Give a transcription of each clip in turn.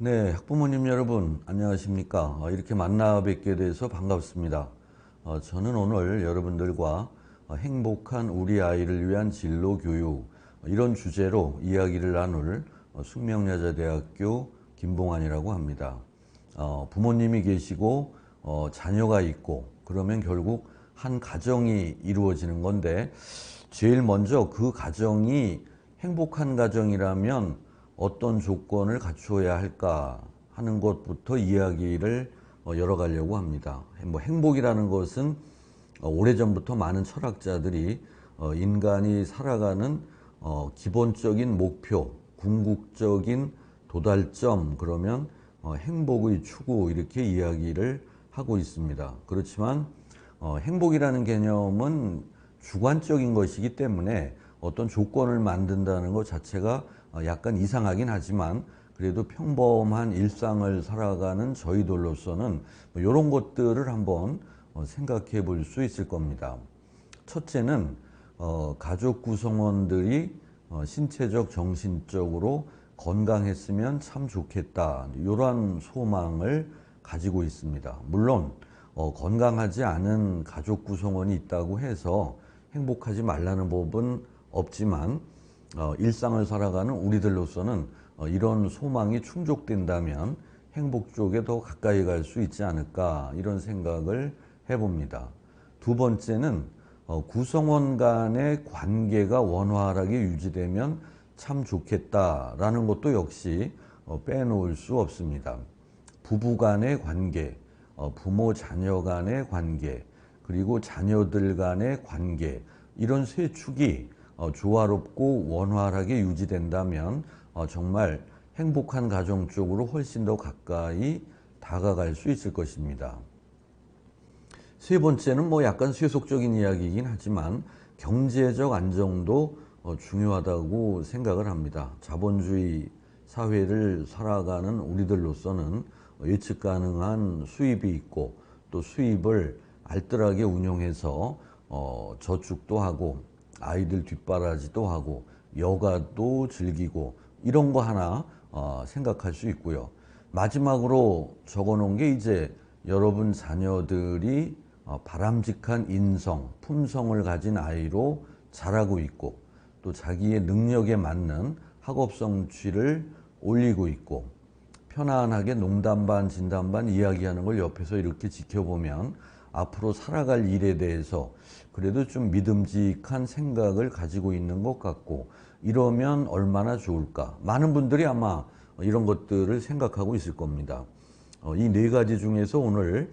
네, 학부모님 여러분 안녕하십니까? 이렇게 만나 뵙게 돼서 반갑습니다. 저는 오늘 여러분들과 행복한 우리 아이를 위한 진로 교육 이런 주제로 이야기를 나눌 숙명여자대학교 김봉환이라고 합니다. 부모님이 계시고 자녀가 있고 그러면 결국 한 가정이 이루어지는 건데 제일 먼저 그 가정이 행복한 가정이라면 어떤 조건을 갖추어야 할까 하는 것부터 이야기를 열어가려고 합니다. 뭐 행복이라는 것은 오래전부터 많은 철학자들이 인간이 살아가는 기본적인 목표, 궁극적인 도달점, 그러면 행복의 추구 이렇게 이야기를 하고 있습니다. 그렇지만 행복이라는 개념은 주관적인 것이기 때문에 어떤 조건을 만든다는 것 자체가 약간 이상하긴 하지만 그래도 평범한 일상을 살아가는 저희들로서는 이런 것들을 한번 생각해 볼 수 있을 겁니다. 첫째는 가족 구성원들이 신체적, 정신적으로 건강했으면 참 좋겠다, 이러한 소망을 가지고 있습니다. 물론 건강하지 않은 가족 구성원이 있다고 해서 행복하지 말라는 법은 없지만 일상을 살아가는 우리들로서는 이런 소망이 충족된다면 행복 쪽에 더 가까이 갈 수 있지 않을까, 이런 생각을 해봅니다. 두 번째는 구성원 간의 관계가 원활하게 유지되면 참 좋겠다라는 것도 역시 빼놓을 수 없습니다. 부부 간의 관계, 부모 자녀 간의 관계, 그리고 자녀들 간의 관계, 이런 세 축이 조화롭고 원활하게 유지된다면 정말 행복한 가정 쪽으로 훨씬 더 가까이 다가갈 수 있을 것입니다. 세 번째는 뭐 약간 세속적인 이야기이긴 하지만 경제적 안정도 중요하다고 생각을 합니다. 자본주의 사회를 살아가는 우리들로서는 예측 가능한 수입이 있고 또 수입을 알뜰하게 운용해서 저축도 하고 아이들 뒷바라지도 하고 여가도 즐기고 이런 거 하나 생각할 수 있고요. 마지막으로 적어 놓은 게 이제 여러분 자녀들이 바람직한 인성, 품성을 가진 아이로 자라고 있고 또 자기의 능력에 맞는 학업 성취를 올리고 있고 편안하게 농담 반 진담 반 이야기하는 걸 옆에서 이렇게 지켜보면 앞으로 살아갈 일에 대해서 그래도 좀 믿음직한 생각을 가지고 있는 것 같고, 이러면 얼마나 좋을까. 많은 분들이 아마 이런 것들을 생각하고 있을 겁니다. 이 네 가지 중에서 오늘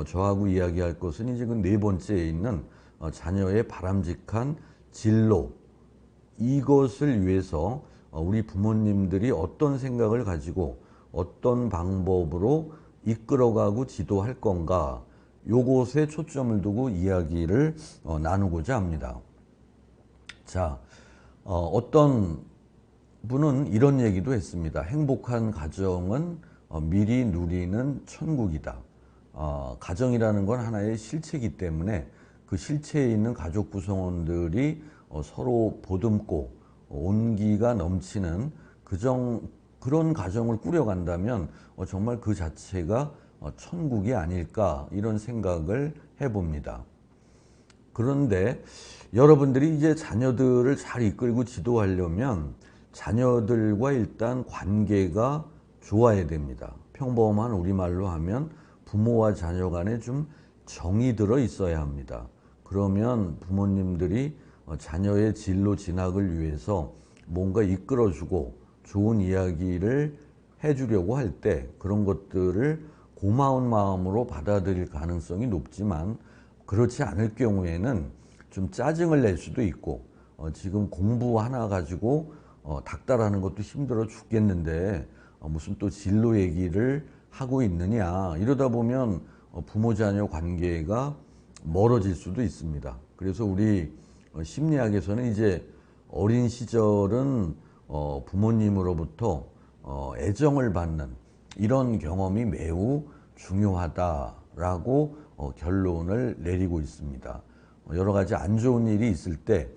저하고 이야기할 것은 이제 그 네 번째에 있는 자녀의 바람직한 진로, 이것을 위해서 우리 부모님들이 어떤 생각을 가지고 어떤 방법으로 이끌어가고 지도할 건가, 요것에 초점을 두고 이야기를 나누고자 합니다. 자, 어떤 분은 이런 얘기도 했습니다. 행복한 가정은 미리 누리는 천국이다. 가정이라는 건 하나의 실체이기 때문에 그 실체에 있는 가족 구성원들이 서로 보듬고 온기가 넘치는 그런 가정을 꾸려간다면 정말 그 자체가 천국이 아닐까, 이런 생각을 해봅니다. 그런데 여러분들이 이제 자녀들을 잘 이끌고 지도하려면 자녀들과 일단 관계가 좋아야 됩니다. 평범한 우리말로 하면 부모와 자녀 간에 좀 정이 들어 있어야 합니다. 그러면 부모님들이 자녀의 진로 진학을 위해서 뭔가 이끌어주고 좋은 이야기를 해주려고 할 때 그런 것들을 고마운 마음으로 받아들일 가능성이 높지만, 그렇지 않을 경우에는 좀 짜증을 낼 수도 있고 지금 공부 하나 가지고 닥달하는 것도 힘들어 죽겠는데 무슨 또 진로 얘기를 하고 있느냐, 이러다 보면 부모 자녀 관계가 멀어질 수도 있습니다. 그래서 우리 심리학에서는 이제 어린 시절은 부모님으로부터 애정을 받는 이런 경험이 매우 중요하다라고 결론을 내리고 있습니다. 여러 가지 안 좋은 일이 있을 때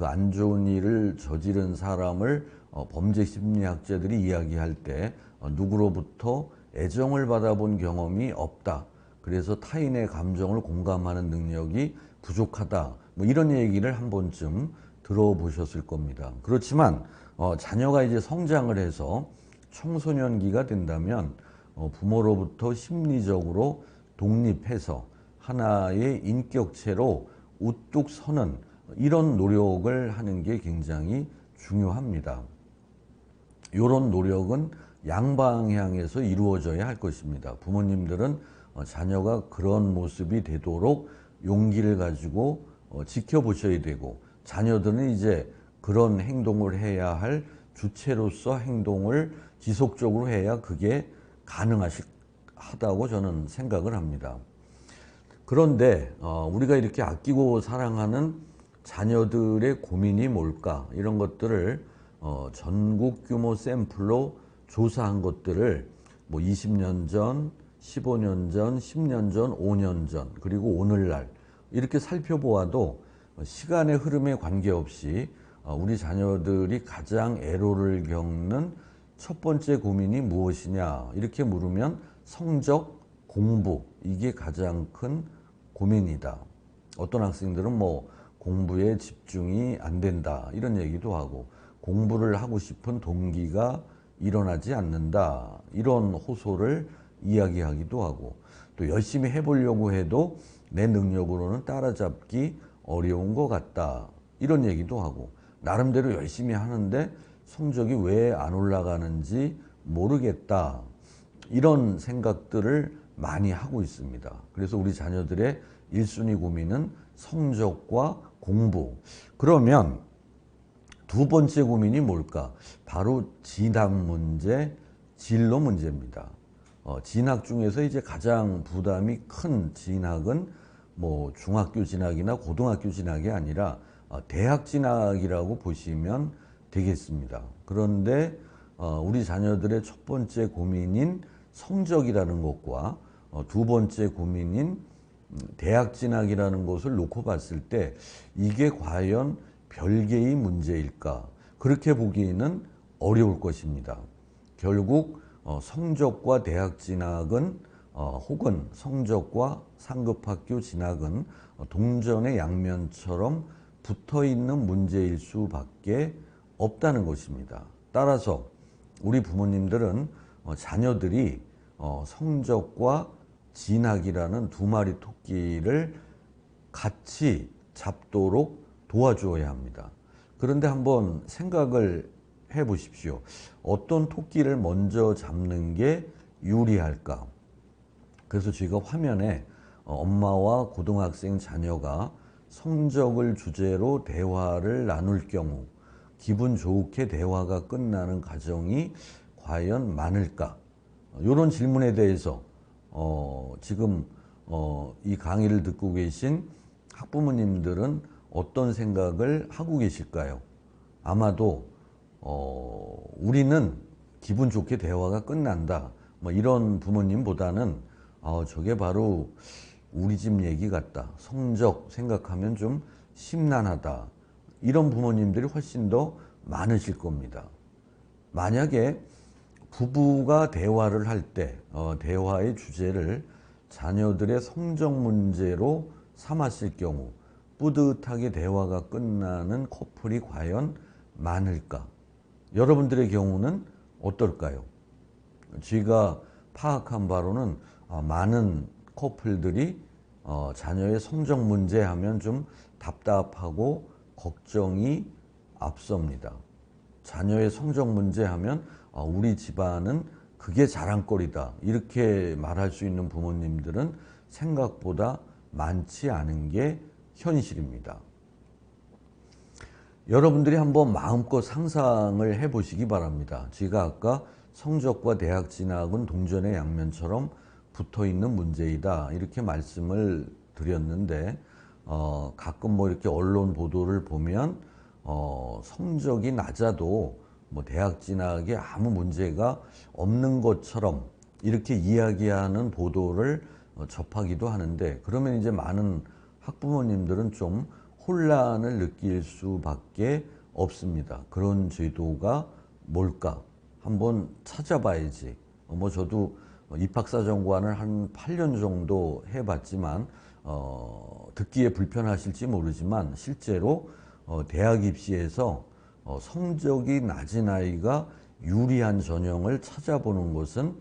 그 안 좋은 일을 저지른 사람을 범죄 심리학자들이 이야기할 때 누구로부터 애정을 받아본 경험이 없다. 그래서 타인의 감정을 공감하는 능력이 부족하다. 뭐 이런 얘기를 한 번쯤 들어보셨을 겁니다. 그렇지만 자녀가 이제 성장을 해서 청소년기가 된다면 부모로부터 심리적으로 독립해서 하나의 인격체로 우뚝 서는 이런 노력을 하는 게 굉장히 중요합니다. 이런 노력은 양방향에서 이루어져야 할 것입니다. 부모님들은 자녀가 그런 모습이 되도록 용기를 가지고 지켜보셔야 되고, 자녀들은 이제 그런 행동을 해야 할 주체로서 행동을 지속적으로 해야 그게 가능하다고 저는 생각을 합니다. 그런데 우리가 이렇게 아끼고 사랑하는 자녀들의 고민이 뭘까, 이런 것들을 전국 규모 샘플로 조사한 것들을 뭐 20년 전, 15년 전, 10년 전, 5년 전, 그리고 오늘날 이렇게 살펴보아도 시간의 흐름에 관계없이 우리 자녀들이 가장 애로를 겪는 첫 번째 고민이 무엇이냐 이렇게 물으면 성적, 공부, 이게 가장 큰 고민이다. 어떤 학생들은 뭐 공부에 집중이 안 된다 이런 얘기도 하고, 공부를 하고 싶은 동기가 일어나지 않는다 이런 호소를 이야기하기도 하고, 또 열심히 해보려고 해도 내 능력으로는 따라잡기 어려운 것 같다 이런 얘기도 하고, 나름대로 열심히 하는데 성적이 왜 안 올라가는지 모르겠다 이런 생각들을 많이 하고 있습니다. 그래서 우리 자녀들의 1순위 고민은 성적과 공부. 그러면 두 번째 고민이 뭘까? 바로 진학 문제, 진로 문제입니다. 진학 중에서 이제 가장 부담이 큰 진학은 뭐 중학교 진학이나 고등학교 진학이 아니라 대학 진학이라고 보시면 되겠습니다. 그런데 우리 자녀들의 첫 번째 고민인 성적이라는 것과 두 번째 고민인 대학 진학이라는 것을 놓고 봤을 때 이게 과연 별개의 문제일까? 그렇게 보기에는 어려울 것입니다. 결국 성적과 대학 진학은 혹은 성적과 상급학교 진학은 동전의 양면처럼 붙어있는 문제일 수밖에 없다는 것입니다. 따라서 우리 부모님들은 자녀들이 성적과 진학이라는 두 마리 토끼를 같이 잡도록 도와주어야 합니다. 그런데 한번 생각을 해 보십시오. 어떤 토끼를 먼저 잡는 게 유리할까? 그래서 제가 화면에 엄마와 고등학생 자녀가 성적을 주제로 대화를 나눌 경우 기분 좋게 대화가 끝나는 가정이 과연 많을까? 이런 질문에 대해서 지금 이 강의를 듣고 계신 학부모님들은 어떤 생각을 하고 계실까요? 아마도 우리는 기분 좋게 대화가 끝난다 뭐 이런 부모님보다는 저게 바로 우리 집 얘기 같다, 성적 생각하면 좀 심란하다, 이런 부모님들이 훨씬 더 많으실 겁니다. 만약에 부부가 대화를 할 때 대화의 주제를 자녀들의 성적 문제로 삼았을 경우 뿌듯하게 대화가 끝나는 커플이 과연 많을까? 여러분들의 경우는 어떨까요? 제가 파악한 바로는 많은 커플들이 자녀의 성적 문제 하면 좀 답답하고 걱정이 앞섭니다. 자녀의 성적 문제 하면 우리 집안은 그게 자랑거리다 이렇게 말할 수 있는 부모님들은 생각보다 많지 않은 게 현실입니다. 여러분들이 한번 마음껏 상상을 해보시기 바랍니다. 제가 아까 성적과 대학 진학은 동전의 양면처럼 붙어있는 문제이다 이렇게 말씀을 드렸는데 가끔 뭐 이렇게 언론 보도를 보면 성적이 낮아도 뭐 대학 진학에 아무 문제가 없는 것처럼 이렇게 이야기하는 보도를 접하기도 하는데, 그러면 이제 많은 학부모님들은 좀 혼란을 느낄 수밖에 없습니다. 그런 제도가 뭘까? 한번 찾아봐야지. 뭐 저도 입학사정관을 한 8년 정도 해봤지만 듣기에 불편하실지 모르지만 실제로 대학 입시에서 성적이 낮은 아이가 유리한 전형을 찾아보는 것은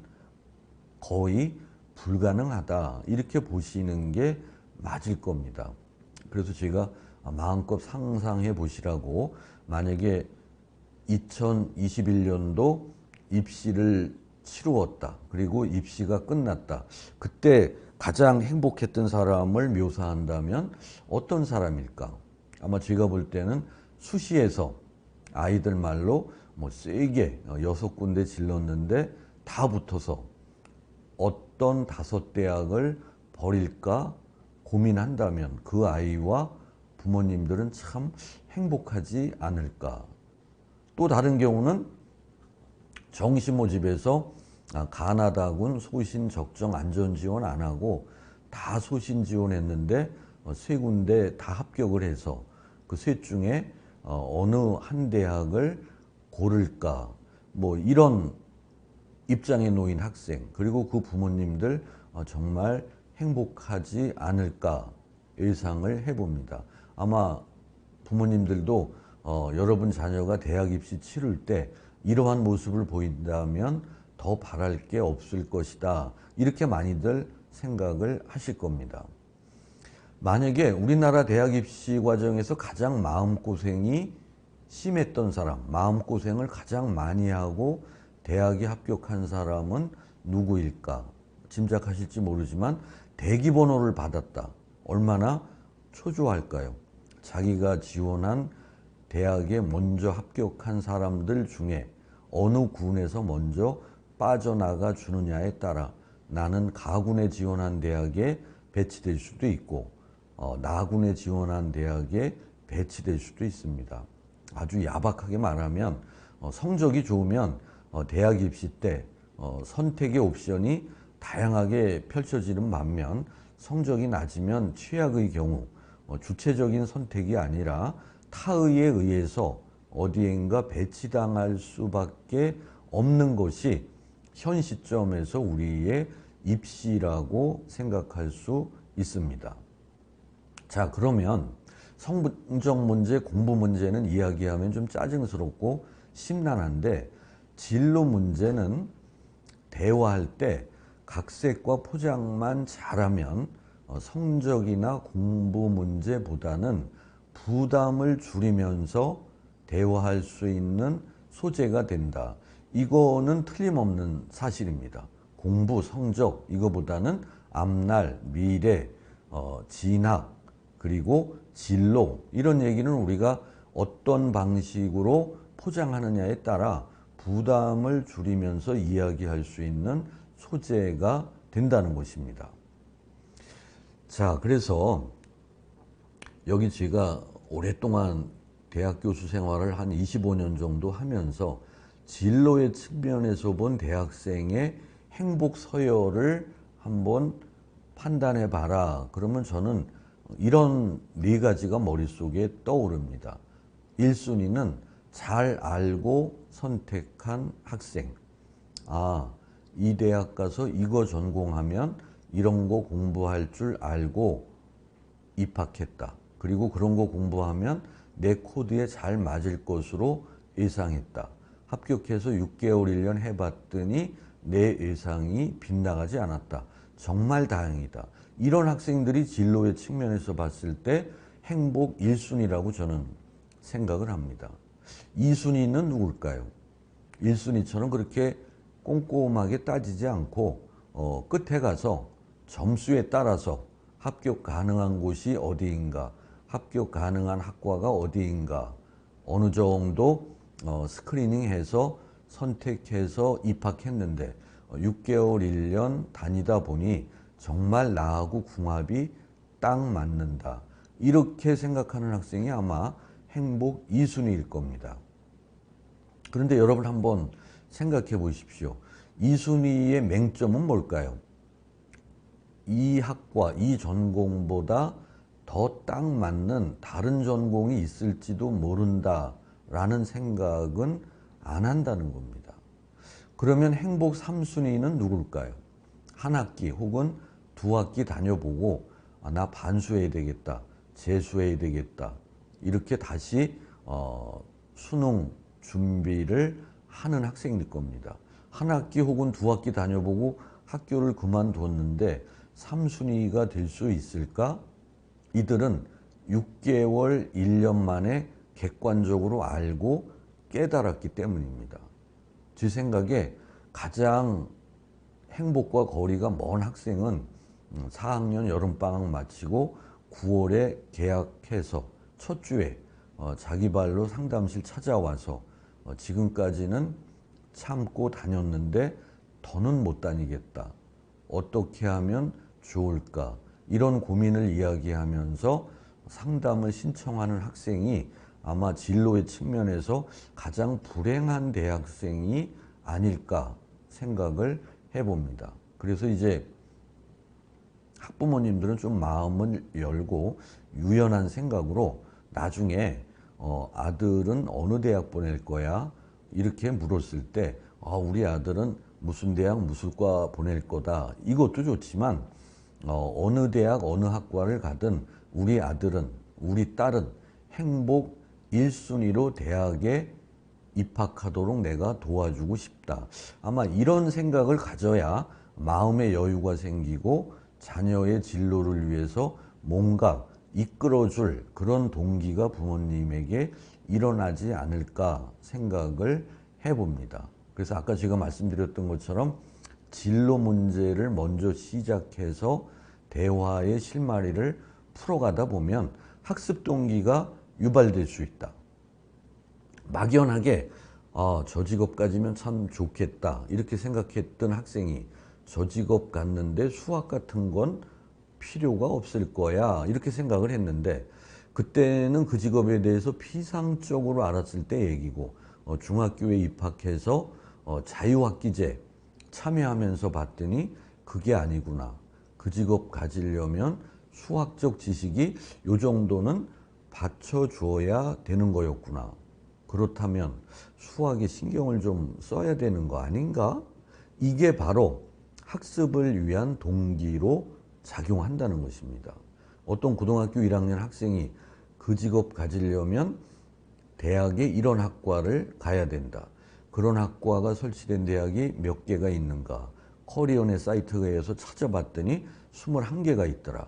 거의 불가능하다, 이렇게 보시는 게 맞을 겁니다. 그래서 제가 마음껏 상상해 보시라고, 만약에 2021년도 입시를 치루었다, 그리고 입시가 끝났다, 그때 가장 행복했던 사람을 묘사한다면 어떤 사람일까? 아마 제가 볼 때는 수시에서 아이들 말로 뭐 세게 6군데 질렀는데 다 붙어서 어떤 5대학을 버릴까 고민한다면 그 아이와 부모님들은 참 행복하지 않을까. 또 다른 경우는 정시 모집에서 가나다군 소신 적정 안전 지원 안 하고 다 소신 지원했는데 3군데 다 합격을 해서 그 셋 중에 어느 한 대학을 고를까, 뭐 이런 입장에 놓인 학생, 그리고 그 부모님들 정말 행복하지 않을까 예상을 해봅니다. 아마 부모님들도 여러분 자녀가 대학 입시 치를 때 이러한 모습을 보인다면 더 바랄 게 없을 것이다, 이렇게 많이들 생각을 하실 겁니다. 만약에 우리나라 대학 입시 과정에서 가장 마음고생이 심했던 사람, 마음고생을 가장 많이 하고 대학에 합격한 사람은 누구일까? 짐작하실지 모르지만 대기번호를 받았다. 얼마나 초조할까요? 자기가 지원한 대학에 먼저 합격한 사람들 중에 어느 군에서 먼저 빠져나가 주느냐에 따라 나는 가군에 지원한 대학에 배치될 수도 있고 나군에 지원한 대학에 배치될 수도 있습니다. 아주 야박하게 말하면 성적이 좋으면 대학 입시 때 선택의 옵션이 다양하게 펼쳐지는 반면 성적이 낮으면 최악의 경우 주체적인 선택이 아니라 타의에 의해서 어디엔가 배치당할 수밖에 없는 것이 현 시점에서 우리의 입시라고 생각할 수 있습니다. 자, 그러면 성적 문제, 공부 문제는 이야기하면 좀 짜증스럽고 심란한데, 진로 문제는 대화할 때 각색과 포장만 잘하면 성적이나 공부 문제보다는 부담을 줄이면서 대화할 수 있는 소재가 된다. 이거는 틀림없는 사실입니다. 공부, 성적, 이거보다는 앞날, 미래, 진학, 그리고 진로, 이런 얘기는 우리가 어떤 방식으로 포장하느냐에 따라 부담을 줄이면서 이야기할 수 있는 소재가 된다는 것입니다. 자, 그래서 여기 제가 오랫동안 대학 교수 생활을 한 25년 정도 하면서 진로의 측면에서 본 대학생의 행복 서열을 한번 판단해 봐라. 그러면 저는 이런 4가지가 머릿속에 떠오릅니다. 1순위는 잘 알고 선택한 학생. 아, 이 대학 가서 이거 전공하면 이런 거 공부할 줄 알고 입학했다. 그리고 그런 거 공부하면 내 코드에 잘 맞을 것으로 예상했다. 합격해서 6개월, 1년 해봤더니 내 예상이 빗나가지 않았다. 정말 다행이다. 이런 학생들이 진로의 측면에서 봤을 때 행복 1순위라고 저는 생각을 합니다. 2순위는 누굴까요? 1순위처럼 그렇게 꼼꼼하게 따지지 않고 끝에 가서 점수에 따라서 합격 가능한 곳이 어디인가, 합격 가능한 학과가 어디인가, 어느 정도 스크리닝해서 선택해서 입학했는데 6개월, 1년 다니다 보니 정말 나하고 궁합이 딱 맞는다. 이렇게 생각하는 학생이 아마 행복 2순위일 겁니다. 그런데 여러분 한번 생각해 보십시오. 2순위의 맹점은 뭘까요? 이 학과, 이 전공보다 더 딱 맞는 다른 전공이 있을지도 모른다라는 생각은 안 한다는 겁니다. 그러면 행복 3순위는 누굴까요? 한 학기 혹은 두 학기 다녀보고 나 반수해야 되겠다, 재수해야 되겠다, 이렇게 다시 수능 준비를 하는 학생일 겁니다. 한 학기 혹은 두 학기 다녀보고 학교를 그만뒀는데 3순위가 될 수 있을까? 이들은 6개월, 1년 만에 객관적으로 알고 깨달았기 때문입니다. 제 생각에 가장 행복과 거리가 먼 학생은 4학년 여름방학 마치고 9월에 개학해서 첫 주에 자기 발로 상담실 찾아와서 지금까지는 참고 다녔는데 더는 못 다니겠다. 어떻게 하면 좋을까? 이런 고민을 이야기하면서 상담을 신청하는 학생이 아마 진로의 측면에서 가장 불행한 대학생이 아닐까 생각을 해봅니다. 그래서 이제 학부모님들은 좀 마음을 열고 유연한 생각으로 나중에 아들은 어느 대학 보낼 거야? 이렇게 물었을 때 우리 아들은 무슨 대학 무슨 과 보낼 거다. 이것도 좋지만 어느 대학 어느 학과를 가든 우리 아들은 우리 딸은 행복 1순위로 대학에 입학하도록 내가 도와주고 싶다. 아마 이런 생각을 가져야 마음의 여유가 생기고 자녀의 진로를 위해서 뭔가 이끌어줄 그런 동기가 부모님에게 일어나지 않을까 생각을 해봅니다. 그래서 아까 제가 말씀드렸던 것처럼 진로 문제를 먼저 시작해서 대화의 실마리를 풀어가다 보면 학습 동기가 유발될 수 있다. 막연하게 저 직업 가지면 참 좋겠다 이렇게 생각했던 학생이 저 직업 갔는데 수학 같은 건 필요가 없을 거야 이렇게 생각을 했는데 그때는 그 직업에 대해서 피상적으로 알았을 때 얘기고 중학교에 입학해서 자유학기제 참여하면서 봤더니 그게 아니구나. 그 직업 가지려면 수학적 지식이 요 정도는 받쳐줘야 되는 거였구나. 그렇다면 수학에 신경을 좀 써야 되는 거 아닌가? 이게 바로 학습을 위한 동기로 작용한다는 것입니다. 어떤 고등학교 1학년 학생이 그 직업 가지려면 대학에 이런 학과를 가야 된다. 그런 학과가 설치된 대학이 몇 개가 있는가? 커리어넷 사이트에서 찾아봤더니 21개가 있더라.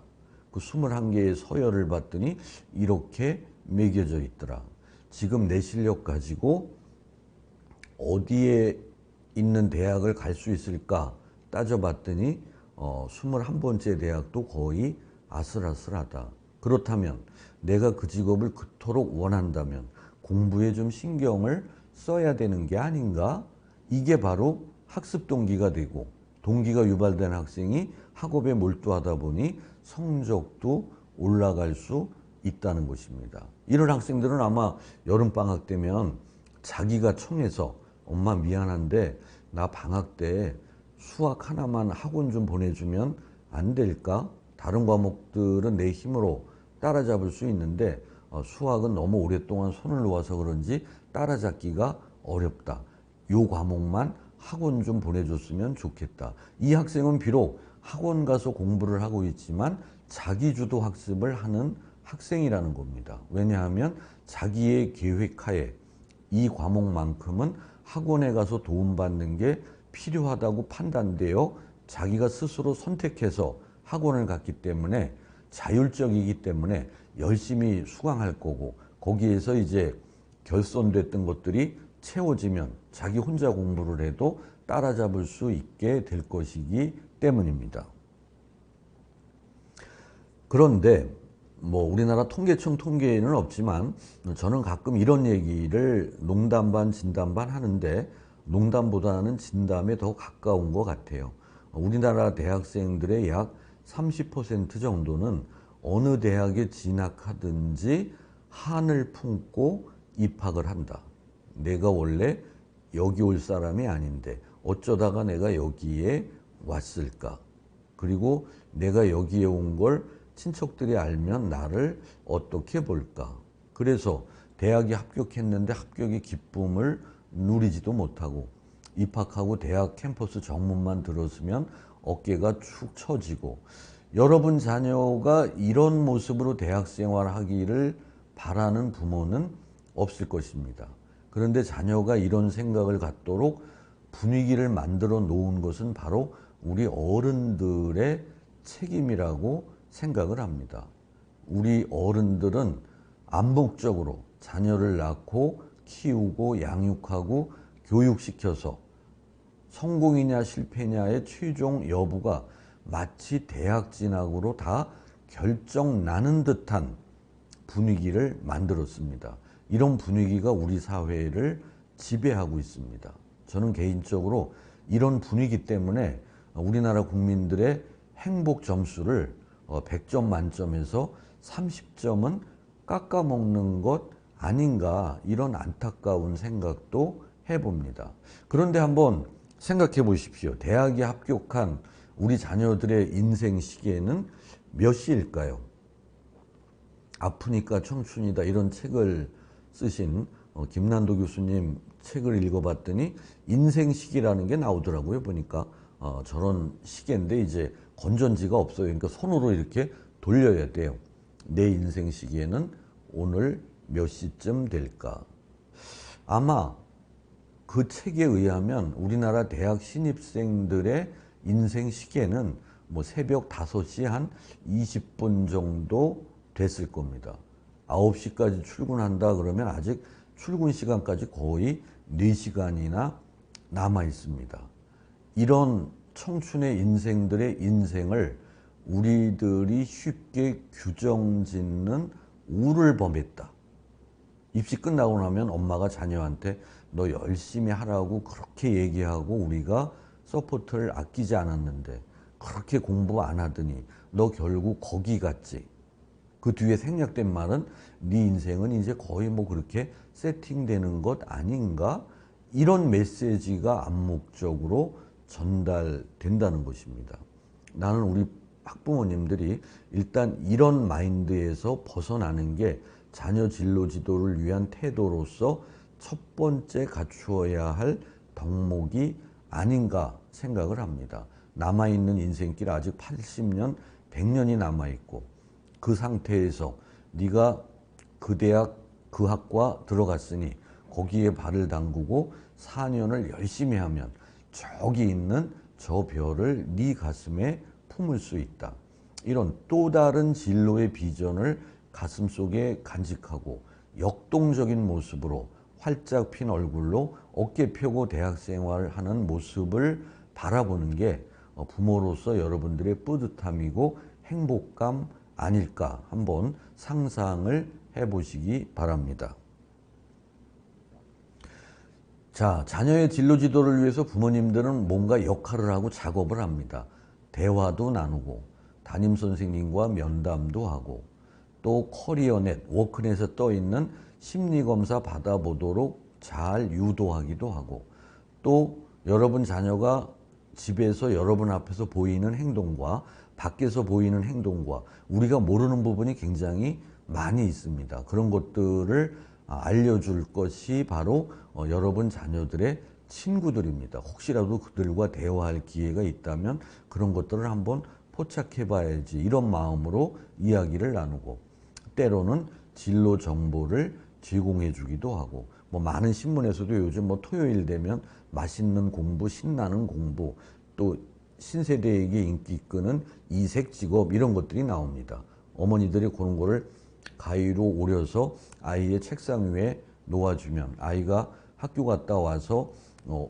그 21개의 서열을 봤더니 이렇게 매겨져 있더라. 지금 내 실력 가지고 어디에 있는 대학을 갈 수 있을까 따져봤더니 21번째 대학도 거의 아슬아슬하다. 그렇다면 내가 그 직업을 그토록 원한다면 공부에 좀 신경을 써야 되는 게 아닌가? 이게 바로 학습 동기가 되고 동기가 유발된 학생이 학업에 몰두하다 보니 성적도 올라갈 수 있다는 것입니다. 이런 학생들은 아마 여름방학 되면 자기가 청해서 엄마 미안한데 나 방학 때 수학 하나만 학원 좀 보내주면 안 될까? 다른 과목들은 내 힘으로 따라잡을 수 있는데 수학은 너무 오랫동안 손을 놓아서 그런지 따라잡기가 어렵다. 요 과목만 학원 좀 보내줬으면 좋겠다. 이 학생은 비록 학원 가서 공부를 하고 있지만 자기주도 학습을 하는 학생이라는 겁니다. 왜냐하면 자기의 계획하에 이 과목만큼은 학원에 가서 도움받는 게 필요하다고 판단되어 자기가 스스로 선택해서 학원을 갔기 때문에 자율적이기 때문에 열심히 수강할 거고 거기에서 이제 결손됐던 것들이 채워지면 자기 혼자 공부를 해도 따라잡을 수 있게 될 것이기 때문입니다. 그런데 우리나라 통계청 통계에는 없지만 저는 가끔 이런 얘기를 농담 반 진담 반 하는데 농담보다는 진담에 더 가까운 것 같아요. 우리나라 대학생들의 약 30% 정도는 어느 대학에 진학하든지 한을 품고 입학을 한다. 내가 원래 여기 올 사람이 아닌데 어쩌다가 내가 여기에 왔을까? 그리고 내가 여기에 온 걸 친척들이 알면 나를 어떻게 볼까? 그래서 대학에 합격했는데 합격의 기쁨을 누리지도 못하고 입학하고 대학 캠퍼스 정문만 들었으면 어깨가 축 처지고 여러분 자녀가 이런 모습으로 대학 생활하기를 바라는 부모는 없을 것입니다. 그런데 자녀가 이런 생각을 갖도록 분위기를 만들어 놓은 것은 바로 우리 어른들의 책임이라고 생각을 합니다. 우리 어른들은 암묵적으로 자녀를 낳고 키우고 양육하고 교육시켜서 성공이냐 실패냐의 최종 여부가 마치 대학 진학으로 다 결정 나는 듯한 분위기를 만들었습니다. 이런 분위기가 우리 사회를 지배하고 있습니다. 저는 개인적으로 이런 분위기 때문에 우리나라 국민들의 행복 점수를 100점 만점에서 30점은 깎아먹는 것 아닌가, 이런 안타까운 생각도 해봅니다. 그런데 한번 생각해 보십시오. 대학에 합격한 우리 자녀들의 인생 시계는 몇 시일까요? 아프니까 청춘이다, 이런 책을 쓰신 김난도 교수님 책을 읽어봤더니 인생 시계라는 게 나오더라고요. 보니까 저런 시계인데 이제 건전지가 없어요. 그러니까 손으로 이렇게 돌려야 돼요. 내 인생 시계는 오늘 몇 시쯤 될까? 아마 그 책에 의하면 우리나라 대학 신입생들의 인생 시계는 뭐 새벽 5시 한 20분 정도 됐을 겁니다. 9시까지 출근한다 그러면 아직 출근 시간까지 거의 4시간이나 남아 있습니다. 이런 청춘의 인생들의 인생을 우리들이 쉽게 규정 짓는 우를 범했다. 입시 끝나고 나면 엄마가 자녀한테 너 열심히 하라고 그렇게 얘기하고 우리가 서포트를 아끼지 않았는데 그렇게 공부 안 하더니 너 결국 거기 갔지. 그 뒤에 생략된 말은 네 인생은 이제 거의 뭐 그렇게 세팅되는 것 아닌가? 이런 메시지가 암묵적으로 전달된다는 것입니다. 나는 우리 학부모님들이 일단 이런 마인드에서 벗어나는 게 자녀 진로 지도를 위한 태도로서 첫 번째 갖추어야 할 덕목이 아닌가 생각을 합니다. 남아있는 인생길 아직 80년, 100년이 남아있고 그 상태에서 네가 그 대학, 그 학과 들어갔으니 거기에 발을 담그고 4년을 열심히 하면 저기 있는 저 별을 네 가슴에 품을 수 있다. 이런 또 다른 진로의 비전을 가슴속에 간직하고 역동적인 모습으로 활짝 핀 얼굴로 어깨 펴고 대학 생활을 하는 모습을 바라보는 게 부모로서 여러분들의 뿌듯함이고 행복감 아닐까 한번 상상을 해보시기 바랍니다. 자, 자녀의 진로 지도를 위해서 부모님들은 뭔가 역할을 하고 작업을 합니다. 대화도 나누고 담임 선생님과 면담도 하고 또 커리어넷, 워크넷에 떠 있는 심리검사 받아보도록 잘 유도하기도 하고 또 여러분 자녀가 집에서 여러분 앞에서 보이는 행동과 밖에서 보이는 행동과 우리가 모르는 부분이 굉장히 많이 있습니다. 그런 것들을 알려줄 것이 바로 여러분 자녀들의 친구들입니다. 혹시라도 그들과 대화할 기회가 있다면 그런 것들을 한번 포착해 봐야지, 이런 마음으로 이야기를 나누고 때로는 진로 정보를 제공해 주기도 하고 뭐 많은 신문에서도 요즘 뭐 토요일 되면 맛있는 공부, 신나는 공부, 또 신세대에게 인기 끄는 이색 직업, 이런 것들이 나옵니다. 어머니들이 그런 거를 가위로 오려서 아이의 책상 위에 놓아주면 아이가 학교 갔다 와서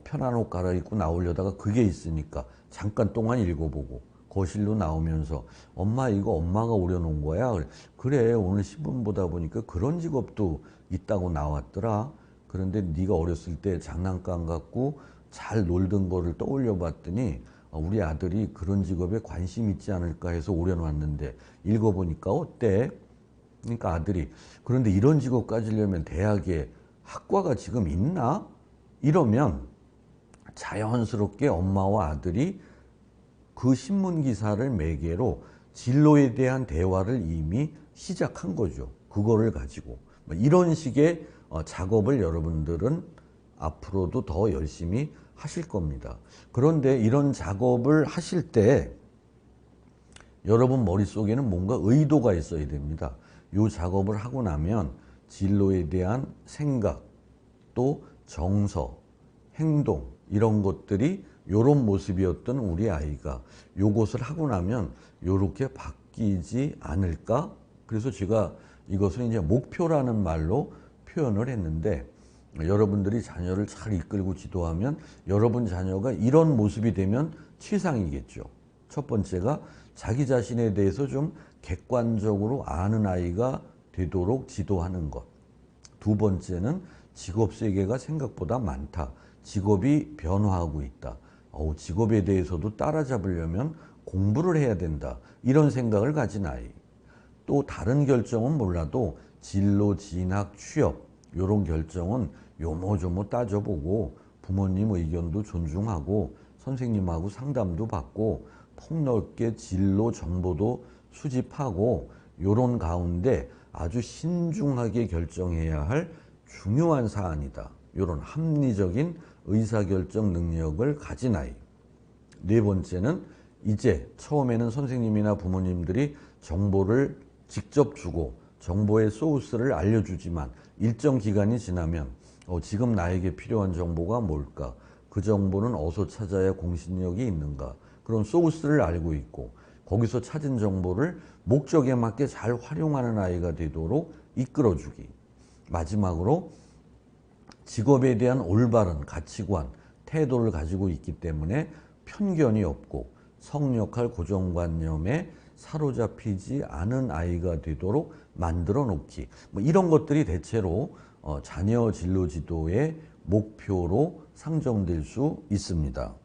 편한 옷 갈아입고 나오려다가 그게 있으니까 잠깐 동안 읽어보고 거실로 나오면서 엄마 이거 엄마가 오려놓은 거야. 그래 오늘 신문 보다 보니까 그런 직업도 있다고 나왔더라. 그런데 네가 어렸을 때 장난감 갖고 잘 놀던 거를 떠올려 봤더니 우리 아들이 그런 직업에 관심 있지 않을까 해서 오려놨는데 읽어보니까 어때? 그러니까 아들이 그런데 이런 직업 가지려면 대학에 학과가 지금 있나? 이러면 자연스럽게 엄마와 아들이 그 신문 기사를 매개로 진로에 대한 대화를 이미 시작한 거죠. 그거를 가지고 이런 식의 작업을 여러분들은 앞으로도 더 열심히 하실 겁니다. 그런데 이런 작업을 하실 때 여러분 머릿속에는 뭔가 의도가 있어야 됩니다. 이 작업을 하고 나면 진로에 대한 생각, 또 정서, 행동 이런 것들이 이런 모습이었던 우리 아이가 요것을 하고 나면 이렇게 바뀌지 않을까? 그래서 제가 이것을 이제 목표라는 말로 표현을 했는데, 여러분들이 자녀를 잘 이끌고 지도하면 여러분 자녀가 이런 모습이 되면 최상이겠죠. 첫 번째가 자기 자신에 대해서 좀 객관적으로 아는 아이가 되도록 지도하는 것. 두 번째는 직업 세계가 생각보다 많다. 직업이 변화하고 있다. 직업에 대해서도 따라잡으려면 공부를 해야 된다. 이런 생각을 가진 아이. 또 다른 결정은 몰라도 진로, 진학, 취업 이런 결정은 요모조모 따져보고 부모님 의견도 존중하고 선생님하고 상담도 받고 폭넓게 진로 정보도 수집하고 이런 가운데 아주 신중하게 결정해야 할 중요한 사안이다. 이런 합리적인 의사결정 능력을 가진 아이. 네 번째는 이제 처음에는 선생님이나 부모님들이 정보를 직접 주고 정보의 소스를 알려주지만 일정 기간이 지나면 지금 나에게 필요한 정보가 뭘까? 그 정보는 어디서 찾아야 공신력이 있는가? 그런 소스를 알고 있고 거기서 찾은 정보를 목적에 맞게 잘 활용하는 아이가 되도록 이끌어주기. 마지막으로 직업에 대한 올바른 가치관, 태도를 가지고 있기 때문에 편견이 없고 성역할 고정관념에 사로잡히지 않은 아이가 되도록 만들어 놓기. 이런 것들이 대체로 자녀 진로 지도의 목표로 상정될 수 있습니다.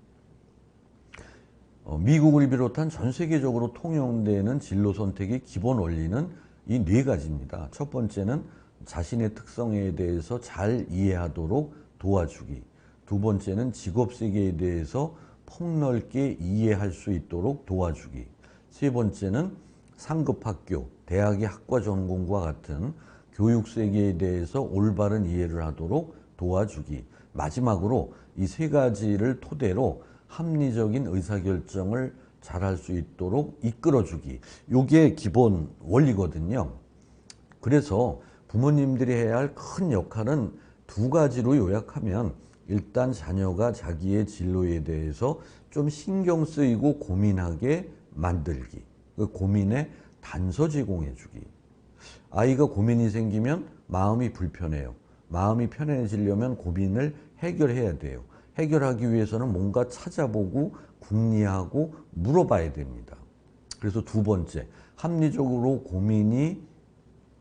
미국을 비롯한 전 세계적으로 통용되는 진로 선택의 기본 원리는 이 네 가지입니다. 첫 번째는 자신의 특성에 대해서 잘 이해하도록 도와주기. 두 번째는 직업 세계에 대해서 폭넓게 이해할 수 있도록 도와주기. 세 번째는 상급 학교, 대학의 학과 전공과 같은 교육 세계에 대해서 올바른 이해를 하도록 도와주기. 마지막으로 이 세 가지를 토대로 합리적인 의사결정을 잘할 수 있도록 이끌어주기. 이게 기본 원리거든요. 그래서 부모님들이 해야 할 큰 역할은 두 가지로 요약하면, 일단 자녀가 자기의 진로에 대해서 좀 신경 쓰이고 고민하게 만들기. 그 고민에 단서 제공해 주기. 아이가 고민이 생기면 마음이 불편해요. 마음이 편해지려면 고민을 해결해야 돼요. 해결하기 위해서는 뭔가 찾아보고 궁리하고 물어봐야 됩니다. 그래서 두 번째, 합리적으로 고민이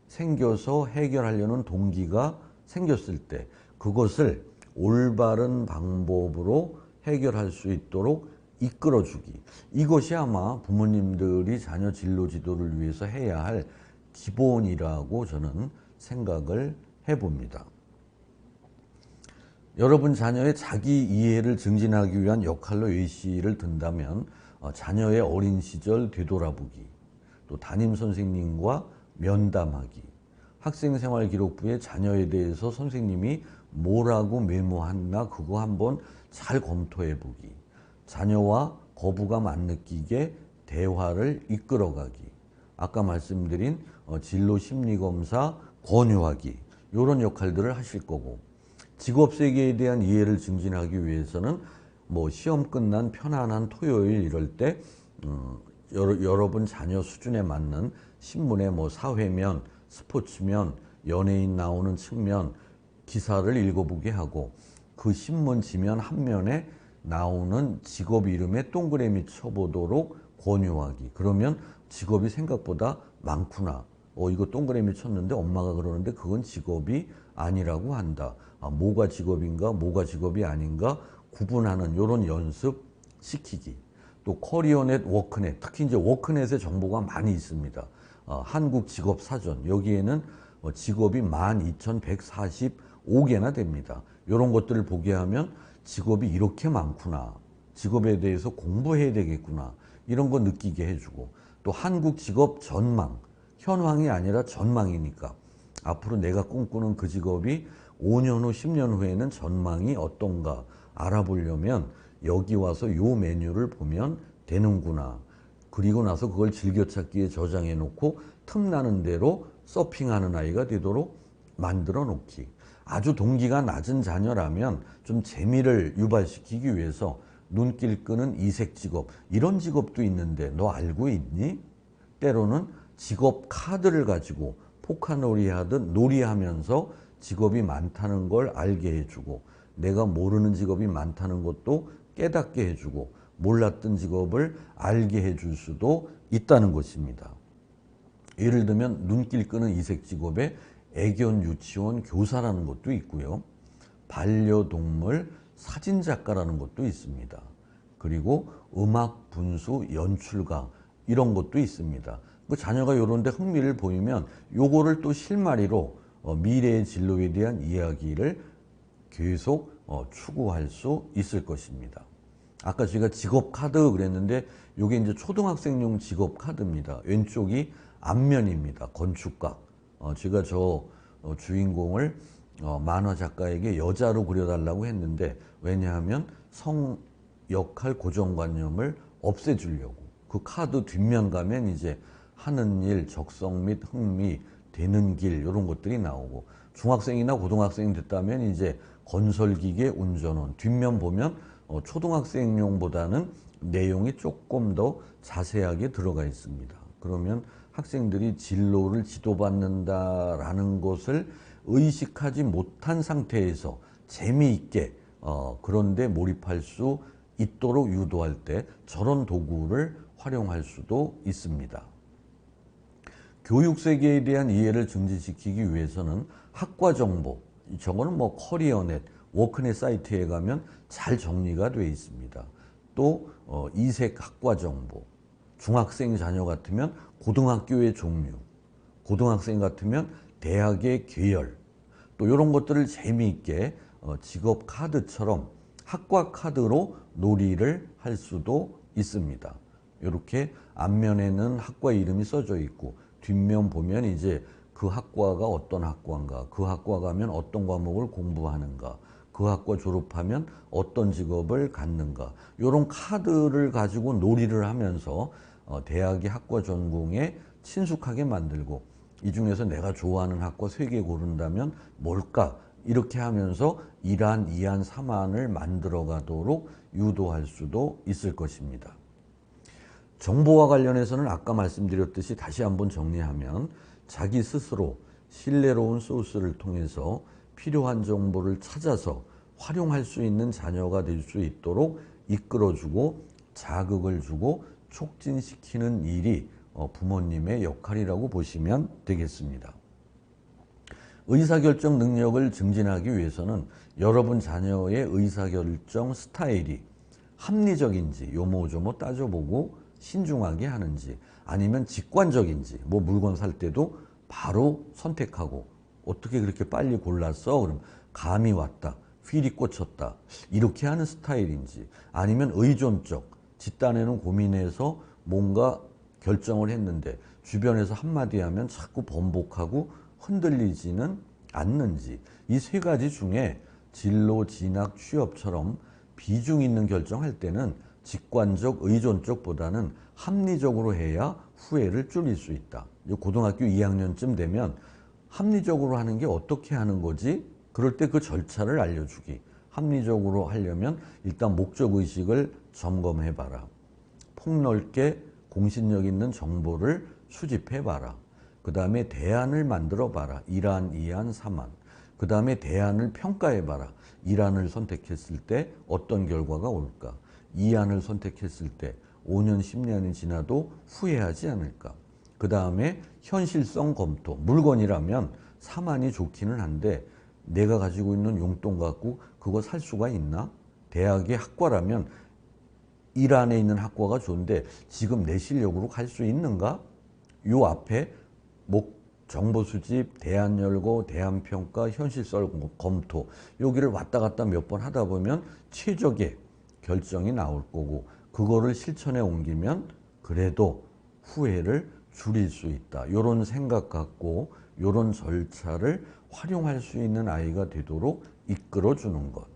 생겨서 해결하려는 동기가 생겼을 때 그것을 올바른 방법으로 해결할 수 있도록 이끌어주기. 이것이 아마 부모님들이 자녀 진로 지도를 위해서 해야 할 기본이라고 저는 생각을 해봅니다. 여러분 자녀의 자기 이해를 증진하기 위한 역할로 예시를 든다면 자녀의 어린 시절 되돌아보기, 또 담임 선생님과 면담하기, 학생생활기록부에 자녀에 대해서 선생님이 뭐라고 메모했나 그거 한번 잘 검토해 보기, 자녀와 거부감 안 느끼게 대화를 이끌어가기, 아까 말씀드린 진로 심리검사 권유하기, 이런 역할들을 하실 거고, 직업세계에 대한 이해를 증진하기 위해서는 시험 끝난 편안한 토요일 이럴 때 여러분 자녀 수준에 맞는 신문에 사회면, 스포츠면, 연예인 나오는 측면 기사를 읽어보게 하고, 그 신문 지면 한 면에 나오는 직업 이름에 동그라미 쳐보도록 권유하기. 그러면 직업이 생각보다 많구나. 이거 동그라미 쳤는데 엄마가 그러는데 그건 직업이 아니라고 한다. 뭐가 직업인가 뭐가 직업이 아닌가 구분하는 이런 연습 시키기. 또 커리어넷, 워크넷, 특히 이제 워크넷에 정보가 많이 있습니다. 한국 직업 사전, 여기에는 직업이 12,145개나 됩니다. 이런 것들을 보게 하면 직업이 이렇게 많구나, 직업에 대해서 공부해야 되겠구나, 이런 거 느끼게 해주고, 또 한국 직업 전망, 현황이 아니라 전망이니까 앞으로 내가 꿈꾸는 그 직업이 5년 후, 10년 후에는 전망이 어떤가 알아보려면 여기 와서 요 메뉴를 보면 되는구나. 그리고 나서 그걸 즐겨찾기에 저장해 놓고 틈나는 대로 서핑하는 아이가 되도록 만들어 놓기. 아주 동기가 낮은 자녀라면 좀 재미를 유발시키기 위해서 눈길 끄는 이색 직업, 이런 직업도 있는데 너 알고 있니? 때로는 직업 카드를 가지고 포카놀이 하듯 놀이하면서 직업이 많다는 걸 알게 해주고, 내가 모르는 직업이 많다는 것도 깨닫게 해주고, 몰랐던 직업을 알게 해줄 수도 있다는 것입니다. 예를 들면 눈길 끄는 이색 직업에 애견 유치원 교사라는 것도 있고요. 반려동물 사진작가라는 것도 있습니다. 그리고 음악 분수 연출가, 이런 것도 있습니다. 그 자녀가 이런 데 흥미를 보이면 요거를 또 실마리로 미래의 진로에 대한 이야기를 계속 추구할 수 있을 것입니다. 아까 제가 직업 카드 그랬는데 요게 이제 초등학생용 직업 카드입니다. 왼쪽이 앞면입니다. 건축가. 제가 저 주인공을 만화 작가에게 여자로 그려달라고 했는데, 왜냐하면 성 역할 고정관념을 없애주려고. 그 카드 뒷면 가면 이제 하는 일, 적성 및 흥미, 되는 길, 이런 것들이 나오고, 중학생이나 고등학생이 됐다면 이제 건설기계 운전원, 뒷면 보면 초등학생용보다는 내용이 조금 더 자세하게 들어가 있습니다. 그러면 학생들이 진로를 지도받는다라는 것을 의식하지 못한 상태에서 재미있게 그런데 몰입할 수 있도록 유도할 때 저런 도구를 활용할 수도 있습니다. 교육 세계에 대한 이해를 증진시키기 위해서는 학과 정보, 저거는 뭐 커리어넷, 워크넷 사이트에 가면 잘 정리가 되어 있습니다. 또 이색 학과 정보, 중학생 자녀 같으면 고등학교의 종류, 고등학생 같으면 대학의 계열, 또 이런 것들을 재미있게 직업 카드처럼 학과 카드로 놀이를 할 수도 있습니다. 이렇게 앞면에는 학과 이름이 써져 있고, 뒷면 보면 이제 그 학과가 어떤 학과인가, 그 학과 가면 어떤 과목을 공부하는가, 그 학과 졸업하면 어떤 직업을 갖는가, 이런 카드를 가지고 놀이를 하면서 대학의 학과 전공에 친숙하게 만들고, 이 중에서 내가 좋아하는 학과 3개 고른다면 뭘까? 이렇게 하면서 1안, 2안, 3안을 만들어 가도록 유도할 수도 있을 것입니다. 정보와 관련해서는 아까 말씀드렸듯이 다시 한번 정리하면, 자기 스스로 신뢰로운 소스를 통해서 필요한 정보를 찾아서 활용할 수 있는 자녀가 될 수 있도록 이끌어주고 자극을 주고 촉진시키는 일이 부모님의 역할이라고 보시면 되겠습니다. 의사결정 능력을 증진하기 위해서는 여러분 자녀의 의사결정 스타일이 합리적인지 요모조모 따져보고 신중하게 하는지, 아니면 직관적인지, 뭐 물건 살 때도 바로 선택하고 어떻게 그렇게 빨리 골랐어? 그럼 감이 왔다, 휠이 꽂혔다, 이렇게 하는 스타일인지, 아니면 의존적, 집단에는 고민해서 뭔가 결정을 했는데 주변에서 한마디 하면 자꾸 번복하고 흔들리지는 않는지, 이 3가지 중에 진로, 진학, 취업처럼 비중 있는 결정할 때는 직관적, 의존적보다는 합리적으로 해야 후회를 줄일 수 있다. 고등학교 2학년쯤 되면 합리적으로 하는 게 어떻게 하는 거지? 그럴 때 그 절차를 알려주기. 합리적으로 하려면 일단 목적의식을 점검해봐라. 폭넓게 공신력 있는 정보를 수집해봐라. 그 다음에 대안을 만들어봐라. 1안, 2안, 3안. 그 다음에 대안을 평가해봐라. 1안을 선택했을 때 어떤 결과가 올까? 2안을 선택했을 때 5년, 10년이 지나도 후회하지 않을까? 그 다음에 현실성 검토. 물건이라면 3안이 좋기는 한데 내가 가지고 있는 용돈 갖고 그거 살 수가 있나? 대학의 학과라면 1안에 있는 학과가 좋은데 지금 내 실력으로 갈 수 있는가? 요 앞에 정보 수집, 대안 열고, 대안 평가, 현실성 검토, 여기를 왔다 갔다 몇 번 하다 보면 최적의 결정이 나올 거고, 그거를 실천에 옮기면 그래도 후회를 줄일 수 있다. 이런 생각 갖고 이런 절차를 활용할 수 있는 아이가 되도록 이끌어주는 것.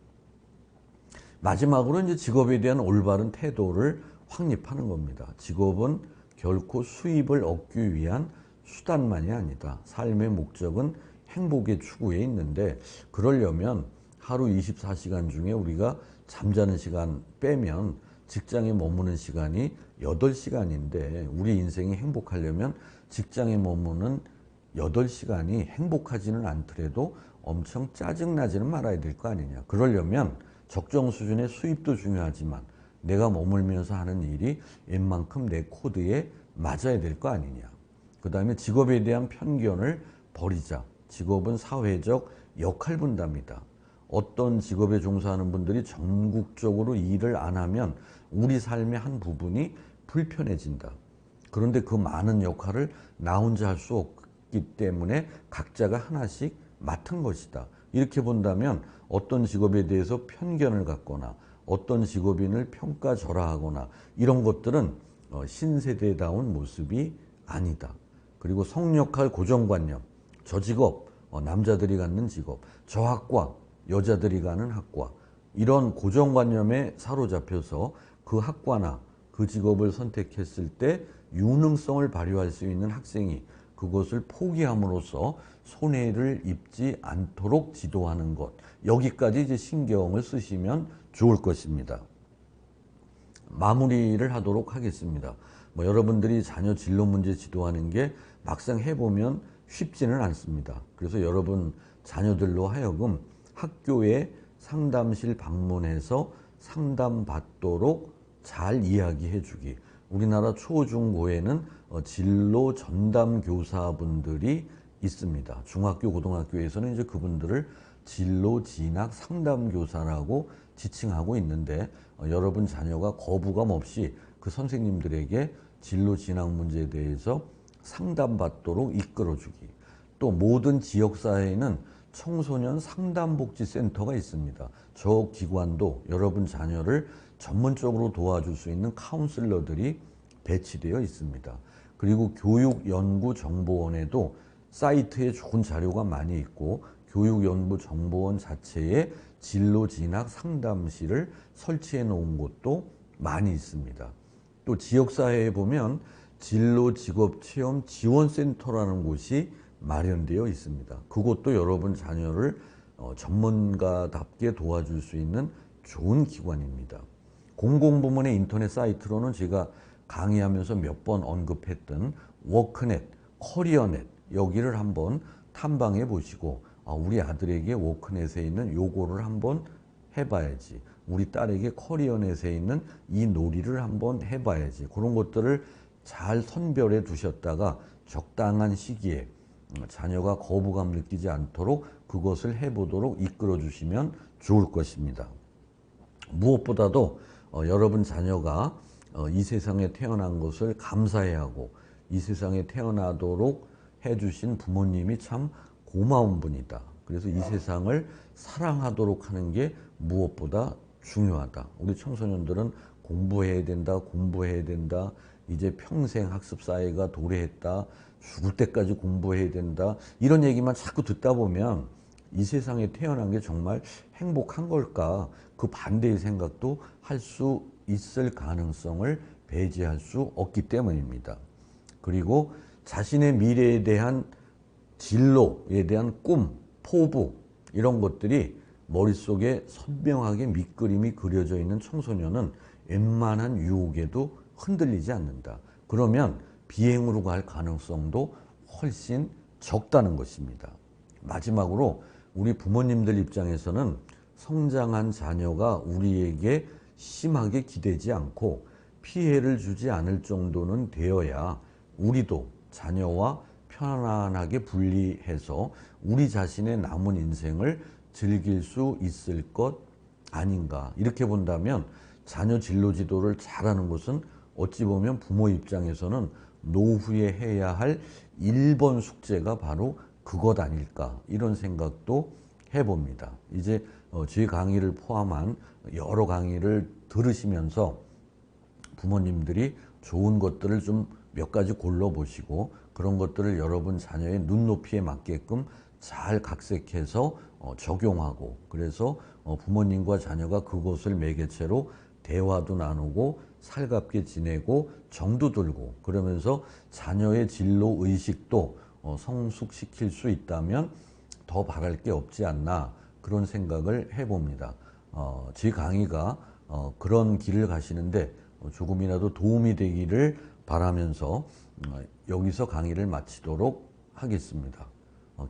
마지막으로 이제 직업에 대한 올바른 태도를 확립하는 겁니다. 직업은 결코 수입을 얻기 위한 수단만이 아니다. 삶의 목적은 행복의 추구에 있는데, 그러려면 하루 24시간 중에 우리가 잠자는 시간 빼면 직장에 머무는 시간이 8시간인데, 우리 인생이 행복하려면 직장에 머무는 8시간이 행복하지는 않더라도 엄청 짜증나지는 말아야 될 거 아니냐. 그러려면 적정 수준의 수입도 중요하지만 내가 머물면서 하는 일이 웬만큼 내 코드에 맞아야 될 거 아니냐. 그 다음에 직업에 대한 편견을 버리자. 직업은 사회적 역할 분담이다. 어떤 직업에 종사하는 분들이 전국적으로 일을 안 하면 우리 삶의 한 부분이 불편해진다. 그런데 그 많은 역할을 나 혼자 할 수 없기 때문에 각자가 하나씩 맡은 것이다. 이렇게 본다면 어떤 직업에 대해서 편견을 갖거나 어떤 직업인을 평가절하하거나 이런 것들은 신세대다운 모습이 아니다. 그리고 성역할 고정관념, 저 직업, 남자들이 갖는 직업, 저 학과, 여자들이 가는 학과, 이런 고정관념에 사로잡혀서 그 학과나 그 직업을 선택했을 때 유능성을 발휘할 수 있는 학생이 그것을 포기함으로써 손해를 입지 않도록 지도하는 것, 여기까지 이제 신경을 쓰시면 좋을 것입니다. 마무리를 하도록 하겠습니다. 여러분들이 자녀 진로 문제 지도하는 게 막상 해보면 쉽지는 않습니다. 그래서 여러분 자녀들로 하여금 학교에 상담실 방문해서 상담받도록 잘 이야기해 주기. 우리나라 초중고에는 진로 전담 교사분들이 있습니다. 중학교, 고등학교에서는 이제 그분들을 진로 진학 상담 교사라고 지칭하고 있는데, 여러분 자녀가 거부감 없이 그 선생님들에게 진로 진학 문제에 대해서 상담받도록 이끌어주기. 또 모든 지역사회에는 청소년 상담복지센터가 있습니다. 저 기관도 여러분 자녀를 전문적으로 도와줄 수 있는 카운슬러들이 배치되어 있습니다. 그리고 교육연구정보원에도 사이트에 좋은 자료가 많이 있고, 교육연구정보원 자체에 진로 진학 상담실을 설치해 놓은 곳도 많이 있습니다. 또 지역사회에 보면 진로 직업 체험 지원센터라는 곳이 마련되어 있습니다. 그곳도 여러분 자녀를 전문가답게 도와줄 수 있는 좋은 기관입니다. 공공부문의 인터넷 사이트로는 제가 강의하면서 몇 번 언급했던 워크넷, 커리어넷, 여기를 한번 탐방해 보시고, 우리 아들에게 워크넷에 있는 요거를 한번 해봐야지, 우리 딸에게 커리어넷에 있는 이 놀이를 한번 해봐야지, 그런 것들을 잘 선별해 두셨다가 적당한 시기에 자녀가 거부감 느끼지 않도록 그것을 해보도록 이끌어 주시면 좋을 것입니다. 무엇보다도 여러분 자녀가 이 세상에 태어난 것을 감사해야 하고, 이 세상에 태어나도록 해주신 부모님이 참 고마운 분이다. 그래서 이 세상을 사랑하도록 하는 게 무엇보다 중요하다. 우리 청소년들은 공부해야 된다, 공부해야 된다, 이제 평생 학습 사회가 도래했다, 죽을 때까지 공부해야 된다, 이런 얘기만 자꾸 듣다 보면 이 세상에 태어난 게 정말 행복한 걸까? 그 반대의 생각도 할 수 있을 가능성을 배제할 수 없기 때문입니다. 그리고 자신의 미래에 대한 진로에 대한 꿈, 포부, 이런 것들이 머릿속에 선명하게 밑그림이 그려져 있는 청소년은 웬만한 유혹에도 흔들리지 않는다. 그러면 비행으로 갈 가능성도 훨씬 적다는 것입니다. 마지막으로 우리 부모님들 입장에서는 성장한 자녀가 우리에게 심하게 기대지 않고 피해를 주지 않을 정도는 되어야 우리도 자녀와 편안하게 분리해서 우리 자신의 남은 인생을 즐길 수 있을 것 아닌가. 이렇게 본다면 자녀 진로 지도를 잘하는 것은 어찌 보면 부모 입장에서는 노후에 해야 할 1번 숙제가 바로 그것 아닐까, 이런 생각도 해봅니다. 이제 제 강의를 포함한 여러 강의를 들으시면서 부모님들이 좋은 것들을 좀 몇 가지 골라보시고, 그런 것들을 여러분 자녀의 눈높이에 맞게끔 잘 각색해서 적용하고, 그래서 부모님과 자녀가 그것을 매개체로 대화도 나누고 살갑게 지내고 정도 들고, 그러면서 자녀의 진로 의식도 성숙시킬 수 있다면 더 바랄 게 없지 않나, 그런 생각을 해봅니다. 제 강의가 그런 길을 가시는데 조금이라도 도움이 되기를 바라면서 여기서 강의를 마치도록 하겠습니다.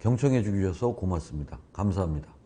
경청해 주셔서 고맙습니다. 감사합니다.